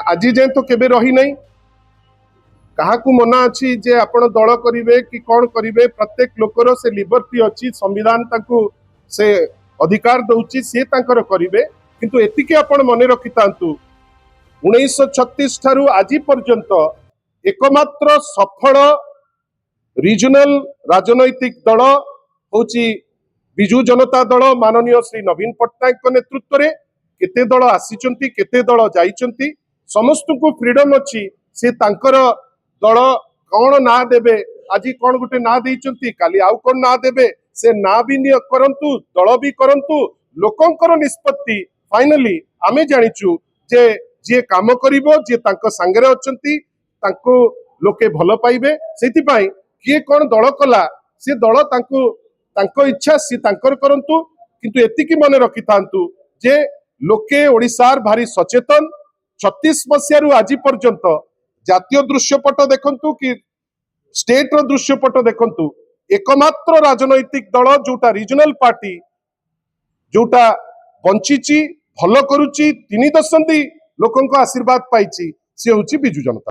आज जाए तो केबे रही नहीं काहाकू मना अच्छी जे आपण दल करिवे कि कौन करिवे प्रत्येक लोकर से लिबर्टी अच्छी संविधान ताकू से अधिकार दउची से तांकर करिवे किंतु एतिके आपण मने रखि तांतु 1936 ठारू आज पर्यंत एकमात्र सफल रिजनल राजनैतिक दल होची विजु जनता दल माननीय श्री नवीन पट्टनायक नेतृत्व रे केते दल आसीचंती केते दल जाइचंती समस्त को फ्रीडम अच्छी से तांकर दल कौन ना देबे आज कौन गोटे ना देइचंती काली आउ कौन ना देबे से ना भी करंतु दल भी करंतु लोकंकर निष्पत्ति फाइनली आमे जानिचु जे जे काम करिवो जे तांको संगरे अछंती तांको लोके भल पाइबे सेति पई किए कौन दल कला से दल तांको तांको इच्छा सी तांकर करंतु किंतु एतिकी मने रखि थांतु जे लोके ओडिसार भारी सचेतन 36 मसियारू आज पर्यंत जातीय दृश्यपट देखंतु कि स्टेट रो दृश्यपट देखंतु एकमात्र राजनैतिक दल जोटा रीजनल पार्टी जोटा बंचीची भल करूची 3 दशंधि लोकंको आशीर्वाद पाइची से होची बिजु जनता।